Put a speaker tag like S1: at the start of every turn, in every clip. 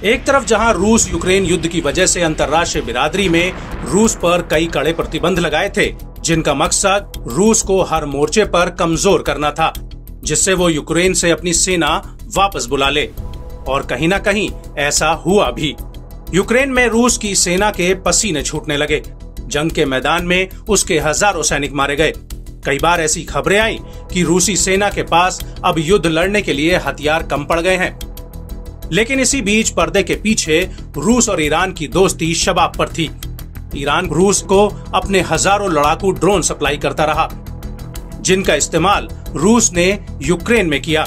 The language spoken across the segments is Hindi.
S1: एक तरफ जहां रूस यूक्रेन युद्ध की वजह से अंतर्राष्ट्रीय बिरादरी में रूस पर कई कड़े प्रतिबंध लगाए थे, जिनका मकसद रूस को हर मोर्चे पर कमजोर करना था, जिससे वो यूक्रेन से अपनी सेना वापस बुला ले। और कहीं ना कहीं ऐसा हुआ भी। यूक्रेन में रूस की सेना के पसीने छूटने लगे। जंग के मैदान में उसके हजारों सैनिक मारे गए। कई बार ऐसी खबरें आई कि रूसी सेना के पास अब युद्ध लड़ने के लिए हथियार कम पड़ गए हैं। लेकिन इसी बीच पर्दे के पीछे रूस और ईरान की दोस्ती शबाब पर थी। ईरान रूस को अपने हजारों लड़ाकू ड्रोन सप्लाई करता रहा, जिनका इस्तेमाल रूस ने यूक्रेन में किया।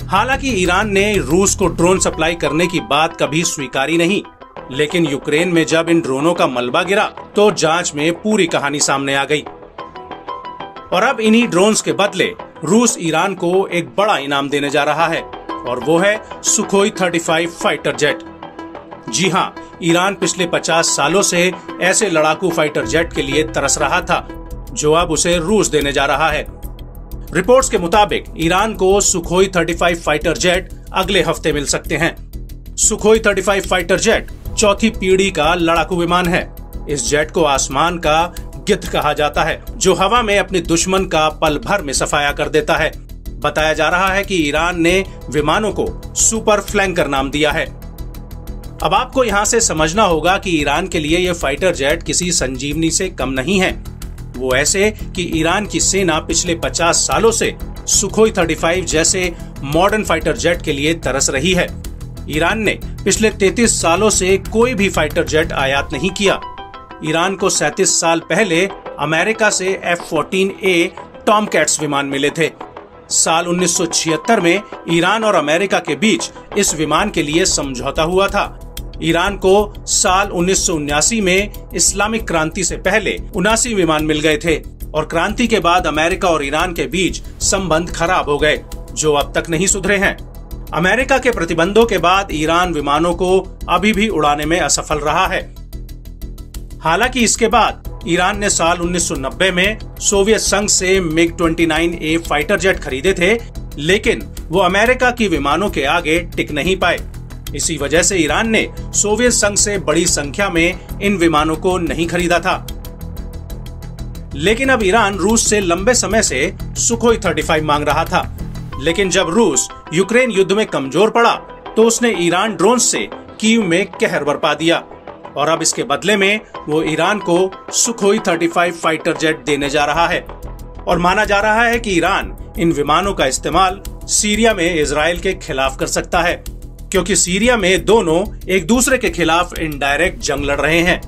S1: हालांकि ईरान ने रूस को ड्रोन सप्लाई करने की बात कभी स्वीकारी नहीं, लेकिन यूक्रेन में जब इन ड्रोनों का मलबा गिरा तो जांच में पूरी कहानी सामने आ गई। और अब इन्हीं ड्रोन्स के बदले रूस ईरान को एक बड़ा इनाम देने जा रहा है, और वो है सुखोई 35 फाइटर जेट। जी हाँ, ईरान पिछले 50 सालों से ऐसे लड़ाकू फाइटर जेट के लिए तरस रहा था, जो अब उसे रूस देने जा रहा है। रिपोर्ट्स के मुताबिक ईरान को सुखोई 35 फाइटर जेट अगले हफ्ते मिल सकते हैं। सुखोई 35 फाइटर जेट चौथी पीढ़ी का लड़ाकू विमान है। इस जेट को आसमान का गिद्ध कहा जाता है, जो हवा में अपने दुश्मन का पल भर में सफाया कर देता है। बताया जा रहा है कि ईरान ने विमानों को सुपर फ्लैंकर नाम दिया है। अब आपको यहाँ से समझना होगा कि ईरान के लिए ये फाइटर जेट किसी संजीवनी से कम नहीं है। वो ऐसे कि ईरान की सेना पिछले 50 सालों से सुखोई 35 जैसे मॉडर्न फाइटर जेट के लिए तरस रही है। ईरान ने पिछले 33 सालों से कोई भी फाइटर जेट आयात नहीं किया। ईरान को 37 साल पहले अमेरिका से F-14A टॉमकैट्स विमान मिले थे। साल 1976 में ईरान और अमेरिका के बीच इस विमान के लिए समझौता हुआ था। ईरान को साल 1979 में इस्लामिक क्रांति से पहले 79 विमान मिल गए थे, और क्रांति के बाद अमेरिका और ईरान के बीच संबंध खराब हो गए, जो अब तक नहीं सुधरे हैं। अमेरिका के प्रतिबंधों के बाद ईरान विमानों को अभी भी उड़ाने में असफल रहा है। हालांकि इसके बाद ईरान ने साल 1990 में सोवियत संघ से MiG-29A फाइटर जेट खरीदे थे, लेकिन वो अमेरिका की विमानों के आगे टिक नहीं पाए। इसी वजह से ईरान ने सोवियत संघ से बड़ी संख्या में इन विमानों को नहीं खरीदा था। लेकिन अब ईरान रूस से लंबे समय से सुखोई 35 मांग रहा था। लेकिन जब रूस यूक्रेन युद्ध में कमजोर पड़ा तो उसने ईरान ड्रोन से कीव में कहर बरपा दिया, और अब इसके बदले में वो ईरान को सुखोई 35 फाइटर जेट देने जा रहा है। और माना जा रहा है कि ईरान इन विमानों का इस्तेमाल सीरिया में इजराइल के खिलाफ कर सकता है, क्योंकि सीरिया में दोनों एक दूसरे के खिलाफ इनडायरेक्ट जंग लड़ रहे हैं।